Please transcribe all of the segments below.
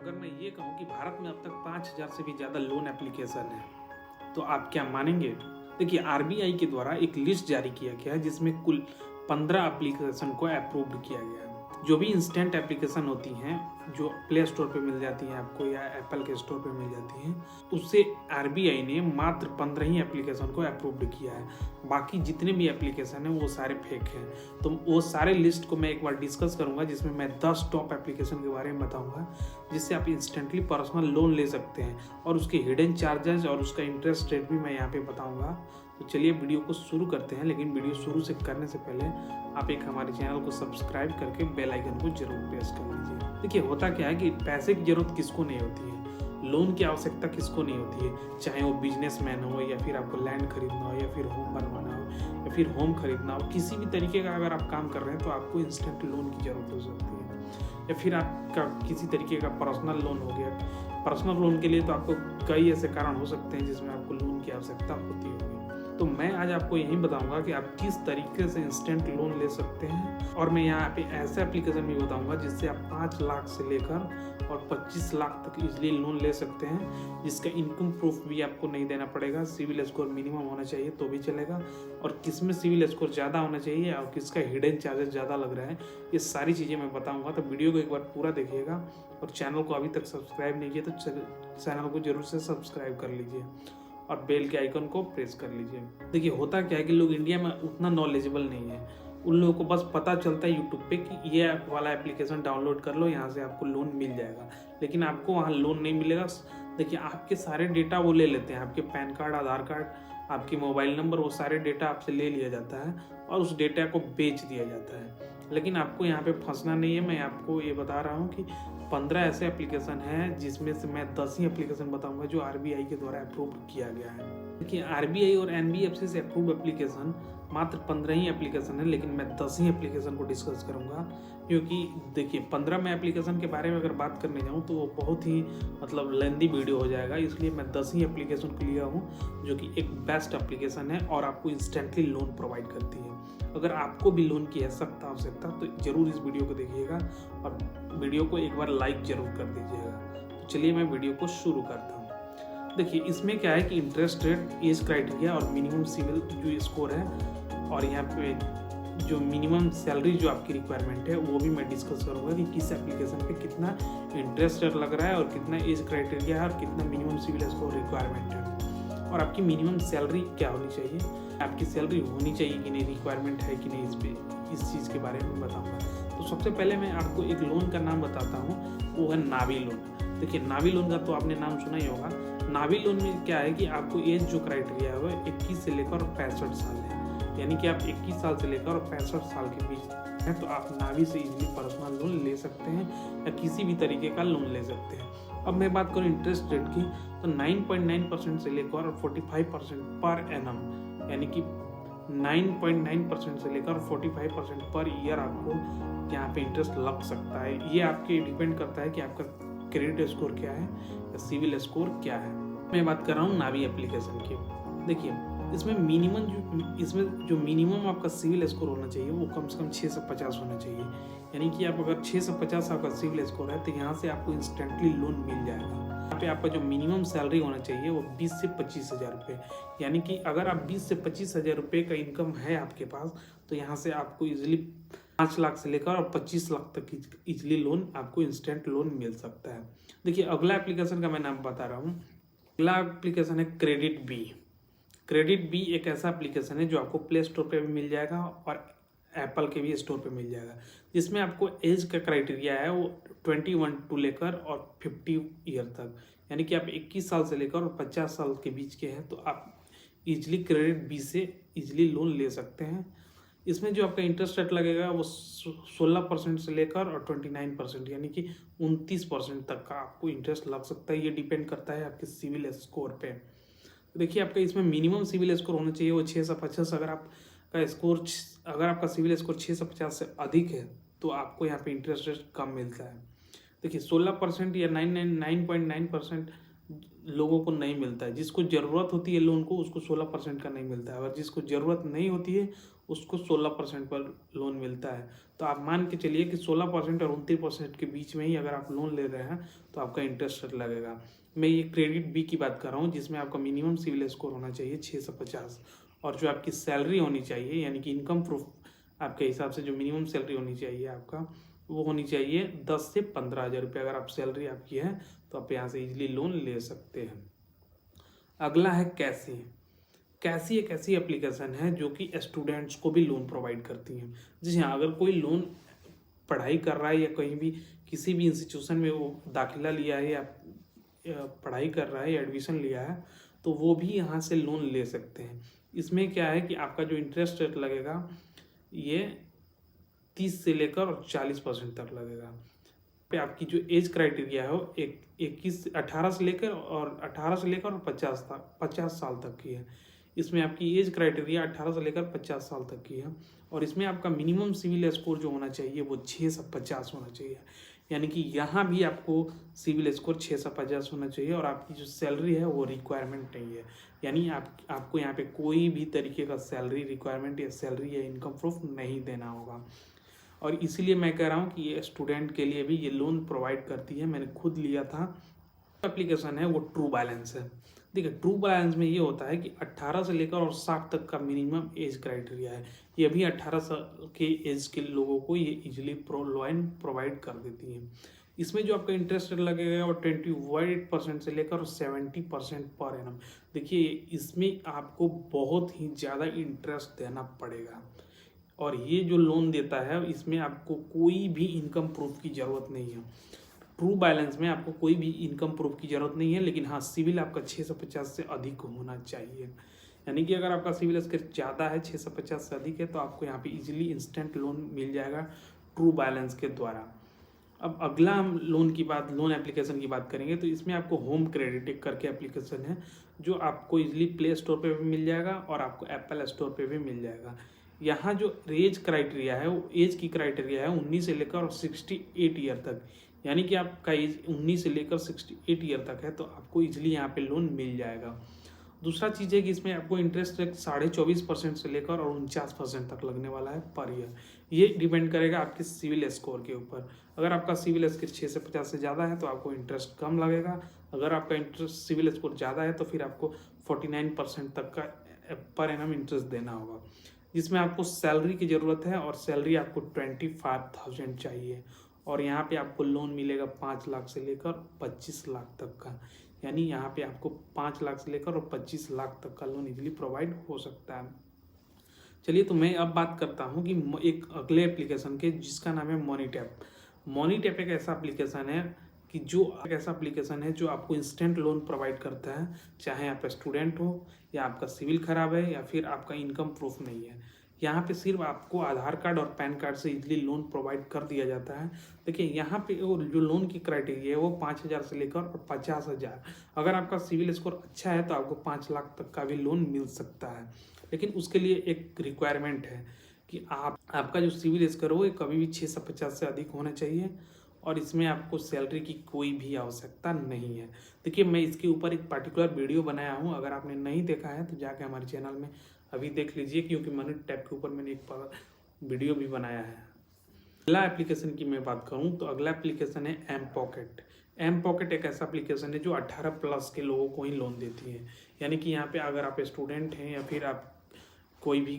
अगर मैं ये कहूँ कि भारत में अब तक 5,000 से भी ज़्यादा लोन एप्लीकेशन है, तो आप क्या मानेंगे? देखिए, आरबीआई के द्वारा एक लिस्ट जारी किया गया है जिसमें कुल 15 एप्लीकेशन को अप्रूव्ड किया गया है। जो भी इंस्टेंट एप्लीकेशन होती हैं, जो प्ले स्टोर पे मिल जाती हैं आपको या एप्पल के स्टोर पे मिल जाती हैं, उससे आरबीआई ने मात्र 15 ही एप्लीकेशन को अप्रूव्ड किया है। बाकी जितने भी एप्लीकेशन हैं वो सारे फेक हैं। तो वो सारे लिस्ट को मैं एक बार डिस्कस करूंगा, जिसमें मैं 10 टॉप एप्लीकेशन के बारे में बताऊंगा जिससे आप इंस्टेंटली पर्सनल लोन ले सकते हैं, और उसके हिडन चार्जेस और उसका इंटरेस्ट रेट भी मैं यहाँ पे बताऊंगा। तो चलिए वीडियो को शुरू करते हैं, लेकिन वीडियो शुरू से करने से पहले आप एक हमारे चैनल को सब्सक्राइब करके बेल आइकन को जरूर प्रेस कर लीजिए। देखिए, होता क्या है कि पैसे की जरूरत किसको नहीं होती है, लोन की आवश्यकता किसको नहीं होती है, चाहे वो बिजनेसमैन हो या फिर आपको लैंड खरीदना हो या फिर होम बनवाना हो या फिर होम खरीदना हो। किसी भी तरीके का अगर आप काम कर रहे हैं तो आपको इंस्टेंट लोन की जरूरत हो सकती है। या फिर आपका किसी तरीके का पर्सनल लोन हो गया। पर्सनल लोन के लिए तो आपको कई ऐसे कारण हो सकते हैं जिसमें आपको लोन की आवश्यकता होती होगी। तो मैं आज आपको यही बताऊंगा कि आप किस तरीके से इंस्टेंट लोन ले सकते हैं, और मैं यहाँ पे ऐसे एप्लीकेशन भी बताऊंगा जिससे आप 5 लाख से लेकर और 25 लाख तक इजीली लोन ले सकते हैं, जिसका इनकम प्रूफ भी आपको नहीं देना पड़ेगा। सिविल स्कोर मिनिमम होना चाहिए तो भी चलेगा, और किस में सिविल स्कोर ज़्यादा होना चाहिए और किसका हिडन चार्जेस ज़्यादा लग रहा है, ये सारी चीज़ें मैं बताऊँगा। तो वीडियो को एक बार पूरा देखिएगा, और चैनल को अभी तक सब्सक्राइब नहीं किया तो चैनल को जरूर से सब्सक्राइब कर लीजिए और बेल के आइकन को प्रेस कर लीजिए। देखिए, होता क्या है कि लोग इंडिया में उतना नॉलेजेबल नहीं है। उन लोगों को बस पता चलता है यूट्यूब पे कि ये वाला एप्लीकेशन डाउनलोड कर लो, यहाँ से आपको लोन मिल जाएगा, लेकिन आपको वहाँ लोन नहीं मिलेगा। देखिए, आपके सारे डेटा वो ले लेते हैं, आपके पैन कार्ड, आधार कार्ड, आपकी मोबाइल नंबर, वो सारे डेटा आपसे ले लिया जाता है और उस डेटा को बेच दिया जाता है। लेकिन आपको यहाँ पे फंसना नहीं है। मैं आपको ये बता रहा हूँ कि 15 ऐसे एप्लीकेशन हैं जिसमें से मैं 10 ही एप्लीकेशन बताऊंगा जो आरबीआई के द्वारा अप्रूव किया गया है। देखिए, आरबीआई और एनबीएफसी से अप्रूव एप्लीकेशन मात्र 15 ही एप्लीकेशन है, लेकिन मैं 10 ही एप्लीकेशन को डिस्कस करूंगा, क्योंकि देखिए 15 में एप्लीकेशन के बारे में अगर बात करने जाऊं तो वो बहुत ही लेंदी वीडियो हो जाएगा। इसलिए मैं 10 ही एप्लीकेशन को लिया हूँ जो कि एक बेस्ट एप्लीकेशन है और आपको इंस्टेंटली लोन प्रोवाइड करती है। अगर आपको भी लोन की सख्त आवश्यकता तो जरूर इस वीडियो को देखिएगा और वीडियो को एक बार लाइक जरूर कर दीजिएगा। तो चलिए मैं वीडियो को शुरू करता हूँ। देखिए, इसमें क्या है कि इंटरेस्ट रेट, एज क्राइटेरिया और मिनिमम सिविल जो स्कोर है, और यहाँ पे जो मिनिमम सैलरी जो आपकी रिक्वायरमेंट है वो भी मैं डिस्कस करूँगा कि किस एप्लीकेशन पे कितना इंटरेस्ट रेट लग रहा है और कितना एज क्राइटेरिया है और कितना मिनिमम सिविल स्कोर रिक्वायरमेंट है, और आपकी मिनिमम सैलरी क्या होनी चाहिए, आपकी सैलरी होनी चाहिए कि नहीं, रिक्वायरमेंट है कि नहीं, इस चीज़ के बारे में बताऊंगा। तो सबसे पहले मैं आपको एक लोन का नाम बताता हूँ, वो है नावी लोन। देखिए, नावी लोन का तो आपने नाम सुना ही होगा। नावी लोन में क्या है कि आपको एज जो क्राइटेरिया है वो 21 से लेकर 65 साल है, यानी कि आप 21 साल से लेकर 65 साल के बीच है तो आप नावी से इजीली पर्सनल लोन ले सकते हैं या किसी भी तरीके का लोन ले सकते हैं। अब मैं बात करूँ इंटरेस्ट रेट की, तो 9.9% से लेकर 45% पर एनम, यानी कि 9.9% से लेकर 45% पर ईयर आपको यहाँ पे इंटरेस्ट लग सकता है। ये आपके डिपेंड करता है कि आपका क्रेडिट स्कोर क्या है या सिविल स्कोर क्या है। मैं बात कर रहा हूँ नावी एप्लीकेशन की। देखिए, इसमें जो मिनिमम आपका सिविल स्कोर होना चाहिए वो कम से कम 650 होना चाहिए, यानी कि आप अगर 650 आपका सिविल स्कोर है तो यहाँ से आपको इंस्टेंटली लोन मिल जाएगा। यहाँ पे आपका जो मिनिमम सैलरी होना चाहिए वो 20 से 25 हज़ार रुपये, यानी कि अगर आप 20 से 25 हज़ार रुपये का इनकम है आपके पास तो यहाँ से आपको इजीली 5 लाख से लेकर और 25 लाख तक इजीली लोन, आपको इंस्टेंट लोन मिल सकता है। देखिए, अगला एप्लीकेशन का मैं नाम बता रहा हूँ। अगला एप्लीकेशन है क्रेडिट बी। क्रेडिट बी एक ऐसा एप्लीकेशन है जो आपको प्ले स्टोर पे भी मिल जाएगा और एप्पल के भी स्टोर पे मिल जाएगा, जिसमें आपको एज का क्राइटेरिया है वो 21 टू लेकर और 50 ईयर तक, यानी कि आप 21 साल से लेकर और 50 साल के बीच के हैं तो आप इजीली क्रेडिट बी से इजीली लोन ले सकते हैं। इसमें जो आपका इंटरेस्ट रेट लगेगा वो 16% से लेकर और 29%, यानी कि 29% तक का आपको इंटरेस्ट लग सकता है। ये डिपेंड करता है आपके सिविल स्कोर पे। देखिए, आपका इसमें मिनिमम सिविल स्कोर होना चाहिए वो 650। अगर आपका सिविल स्कोर 650 से अधिक है तो आपको यहाँ पे इंटरेस्ट रेट कम मिलता है। देखिए, 16% या 9.9% लोगों को नहीं मिलता है। जिसको ज़रूरत होती है लोन को उसको 16% का नहीं मिलता है, और जिसको ज़रूरत नहीं होती है उसको 16% पर लोन मिलता है। तो आप मान के चलिए कि 16% और 29% के बीच में ही अगर आप लोन ले रहे हैं तो आपका इंटरेस्ट रेट लगेगा। मैं ये क्रेडिट बी की बात कर रहा हूँ, जिसमें आपका मिनिमम सिविल स्कोर होना चाहिए 650, और जो आपकी सैलरी होनी चाहिए यानी कि इनकम प्रूफ आपके हिसाब से जो मिनिमम सैलरी होनी चाहिए आपका, वो होनी चाहिए 10 से 15 हज़ार रुपये। अगर आप सैलरी आपकी है तो आप यहाँ से इजीली लोन ले सकते हैं। अगला है कैसी। कैसी एक ऐसी एप्लीकेशन है जो कि स्टूडेंट्स को भी लोन प्रोवाइड करती है। जी हाँ, अगर कोई लोन पढ़ाई कर रहा है या कहीं भी किसी भी इंस्टीट्यूशन में वो दाखिला लिया है या पढ़ाई कर रहा है या एडमिशन लिया है, तो वो भी यहाँ से लोन ले सकते हैं। इसमें क्या है कि आपका जो इंटरेस्ट रेट लगेगा ये 30 से लेकर और 40% तक लगेगा। पे आपकी जो एज क्राइटेरिया है वो 18 से लेकर और 50 साल तक की है। इसमें आपकी एज क्राइटेरिया 18 से लेकर 50 साल तक की है, और इसमें आपका मिनिमम सिविल स्कोर जो होना चाहिए वो 650 होना चाहिए। यानी कि यहाँ भी आपको सिविल स्कोर 650 होना चाहिए, और आपकी जो सैलरी है वो रिक्वायरमेंट नहीं है। यानी आपको यहाँ पे कोई भी तरीके का सैलरी रिक्वायरमेंट या सैलरी या इनकम प्रूफ नहीं देना होगा। और इसीलिए मैं कह रहा हूँ कि ये स्टूडेंट के लिए भी ये लोन प्रोवाइड करती है। मैंने खुद लिया था। एप्लीकेशन है वो ट्रू बैलेंस है। देखिए, ट्रू बैलेंस में ये होता है कि 18 से लेकर और 60 तक का मिनिमम एज क्राइटेरिया है। ये भी 18 साल के एज के लोगों को ये इजीली लोन प्रोवाइड कर देती है। इसमें जो आपका इंटरेस्ट रेट लगेगा वो 28% से लेकर 70% पर एनम। देखिए, इसमें आपको बहुत ही ज़्यादा इंटरेस्ट देना पड़ेगा, और ये जो लोन देता है इसमें आपको कोई भी इनकम प्रूफ की ज़रूरत नहीं है। ट्रू बैलेंस में आपको कोई भी इनकम प्रूफ की ज़रूरत नहीं है, लेकिन हाँ, सिविल आपका 650 से अधिक होना चाहिए। यानी कि अगर आपका सिविल स्कोर ज़्यादा है, 650 से अधिक है, तो आपको यहाँ पे इजीली इंस्टेंट लोन मिल जाएगा ट्रू बैलेंस के द्वारा। अब अगला हम लोन एप्लीकेशन की बात करेंगे, तो इसमें आपको होम क्रेडिट एक करके एप्लीकेशन है, जो आपको इजीली प्ले स्टोर पे भी मिल जाएगा और आपको एप्पल स्टोर पे भी मिल जाएगा। यहाँ जो एज क्राइटेरिया है वो एज की क्राइटेरिया है 19 से लेकर 68 ईयर तक। यानी कि आपका एज 19 से लेकर 68 ईयर तक है, तो आपको इजीली यहाँ पे लोन मिल जाएगा। दूसरा चीज़ है कि इसमें आपको इंटरेस्ट रेट 24.5% से लेकर और 49% तक लगने वाला है पर ईयर। ये डिपेंड करेगा आपके सिविल स्कोर के ऊपर। अगर आपका सिविल स्कोर 650 से ज़्यादा है तो आपको इंटरेस्ट कम लगेगा। अगर आपका इंटरेस्ट सिविल स्कोर ज़्यादा है तो फिर आपको 49% तक का पर एनम इंटरेस्ट देना होगा, जिसमें आपको सैलरी की ज़रूरत है, और सैलरी आपको 25,000 चाहिए। और यहाँ पे आपको लोन मिलेगा 5 लाख से लेकर 25 लाख तक का। यानी यहाँ पे आपको 5 लाख से लेकर और 25 लाख तक का लोन इजीली प्रोवाइड हो सकता है। चलिए, तो मैं अब बात करता हूँ कि एक अगले एप्लीकेशन के, जिसका नाम है मनीटैप। मनीटैप एक ऐसा एप्लीकेशन है कि जो आपको इंस्टेंट लोन प्रोवाइड करता है, चाहे आप स्टूडेंट हो या आपका सिविल खराब है या फिर आपका इनकम प्रूफ नहीं है। यहाँ पे सिर्फ आपको आधार कार्ड और पैन कार्ड से इजीली लोन प्रोवाइड कर दिया जाता है। देखिए, यहाँ पे जो लोन की क्राइटेरिया है वो 5,000 से लेकर और 50,000। अगर आपका सिविल स्कोर अच्छा है तो आपको 5 लाख तक का भी लोन मिल सकता है, लेकिन उसके लिए एक रिक्वायरमेंट है कि आपका जो सिविल स्कोर हो कभी भी 650 से अधिक होना चाहिए, और इसमें आपको सैलरी की कोई भी आवश्यकता नहीं है। देखिए, मैं इसके ऊपर एक पर्टिकुलर वीडियो बनाया हूँ, अगर आपने नहीं देखा है तो जाके हमारे चैनल में अभी देख लीजिए, क्योंकि मनीटैप के ऊपर मैंने एक वीडियो भी बनाया है। अगला एप्लीकेशन की मैं बात करूँ तो अगला एप्लीकेशन है एम पॉकेट। एम पॉकेट एक ऐसा एप्लीकेशन है जो 18+ के लोगों को ही लोन देती है। यानी कि यहाँ पे अगर आप स्टूडेंट हैं या फिर आप कोई भी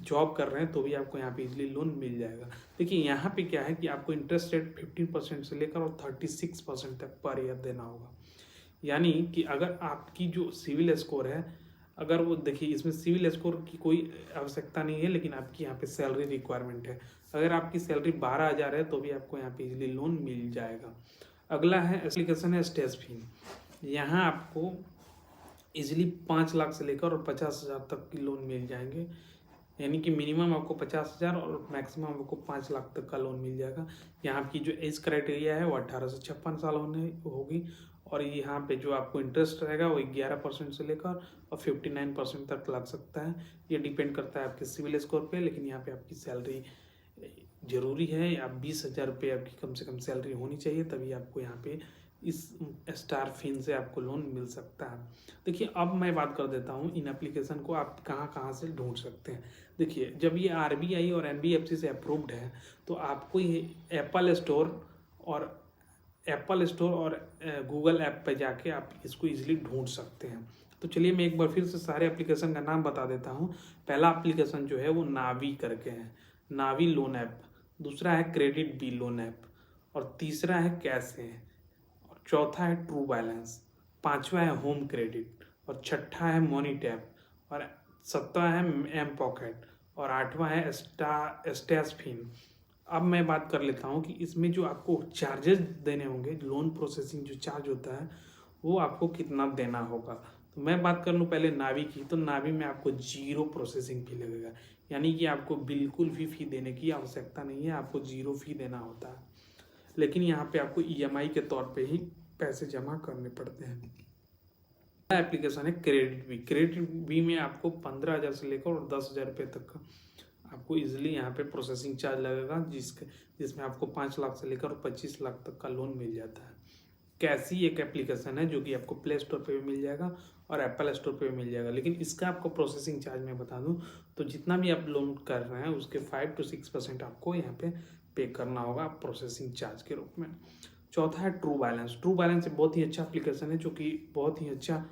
जॉब कर रहे हैं तो भी आपको यहाँ पे इजीली लोन मिल जाएगा। देखिए, यहाँ पे क्या है कि आपको इंटरेस्ट रेट 15% से लेकर और 36% तक पर ईयर देना होगा। यानी कि अगर आपकी जो सिविल स्कोर है, अगर वो, देखिए इसमें सिविल स्कोर की कोई आवश्यकता नहीं है, लेकिन आपकी यहाँ पे सैलरी रिक्वायरमेंट है। अगर आपकी सैलरी 12,000 है तो भी आपको यहाँ पे इजीली लोन मिल जाएगा। अगला है एप्लीकेशन है स्टेजफिन। यहाँ आपको इजीली 5 लाख से लेकर और 50,000 तक की लोन मिल जाएंगे। यानी कि मिनिमम आपको 50,000 और मैक्सिमम आपको 5 लाख तक का लोन मिल जाएगा। यहाँ की जो एज क्राइटेरिया है वो 18 से 56 साल होगी, और यहाँ पे जो आपको इंटरेस्ट रहेगा वो 11% से लेकर और 59% तक लग सकता है। ये डिपेंड करता है आपके सिविल स्कोर पे, लेकिन यहाँ पे आपकी सैलरी ज़रूरी है। आप 20,000 रुपये आपकी कम से कम सैलरी होनी चाहिए, तभी आपको यहाँ पे इस स्टार फिन से आपको लोन मिल सकता है। देखिए अब मैं बात कर देता हूँ इन एप्लीकेशन को आप कहाँ कहाँ से ढूंढ सकते हैं। देखिए जब ये आरबीआई और एनबीएफसी से अप्रूव्ड है तो आपको ये एप्पल स्टोर और गूगल ऐप पे जाके आप इसको इजीली ढूंढ सकते हैं। तो चलिए मैं एक बार फिर से सारे एप्लीकेशन का नाम बता देता हूँ। पहला एप्लीकेशन जो है वो नावी करके है, नावी लोन ऐप। दूसरा है क्रेडिट बी लोन ऐप, और तीसरा है कैश है, और चौथा है ट्रू बैलेंस, पांचवा है होम क्रेडिट, और छठा है मनी टैप, और सत्ता है एम पॉकेट, और आठवां है स्टैश फिन। अब मैं बात कर लेता हूँ कि इसमें जो आपको चार्जेस देने होंगे, लोन प्रोसेसिंग जो चार्ज होता है वो आपको कितना देना होगा। तो मैं बात कर लूँ पहले नावी की, तो नावी में आपको 0 प्रोसेसिंग फी लगेगा, यानी कि आपको बिल्कुल भी फी देने की आवश्यकता नहीं है, आपको 0 फी देना होता है। लेकिन यहाँ पे आपको ईएमआई के तौर पे ही पैसे जमा करने पड़ते हैं। एप्लीकेशन है क्रेडिट बी। क्रेडिट बी में आपको 15,000 से लेकर और 10,000 रुपये तक का आपको इजीली यहाँ पे प्रोसेसिंग चार्ज लगेगा, जिसमें आपको 5 लाख से लेकर 25 लाख तक का लोन मिल जाता है। कैसी एक एप्लीकेशन है जो कि आपको प्ले स्टोर पे भी मिल जाएगा और एप्पल स्टोर पे भी मिल जाएगा। लेकिन इसका आपको प्रोसेसिंग चार्ज मैं बता दूं तो जितना भी आप लोन कर रहे हैं उसके 5 to 6% आपको यहाँ पे करना होगा प्रोसेसिंग चार्ज के रूप में। चौथा है ट्रू बैलेंस। ट्रू बैलेंस बहुत ही अच्छा एप्लीकेशन है जो कि बहुत ही अच्छा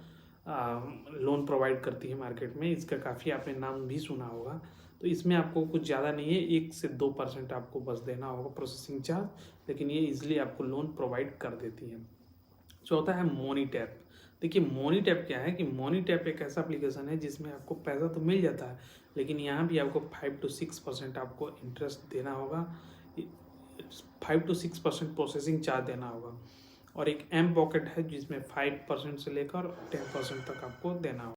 लोन प्रोवाइड करती है मार्केट में। इसका काफ़ी आपने नाम भी सुना होगा। तो इसमें आपको कुछ ज़्यादा नहीं है, 1 से 2% आपको बस देना होगा प्रोसेसिंग चार्ज, लेकिन ये इजीली आपको लोन प्रोवाइड कर देती है। चौथा है मोनी टैप। देखिए मोनी टैप क्या है कि मोनी टैप एक ऐसा एप्लीकेशन है जिसमें आपको पैसा तो मिल जाता है, लेकिन यहाँ भी आपको 5 to 6% आपको इंटरेस्ट देना होगा, 5 to 6% प्रोसेसिंग चार्ज देना होगा। और एक एम पॉकेट है जिसमें 5% से लेकर 10% तक आपको देना होगा।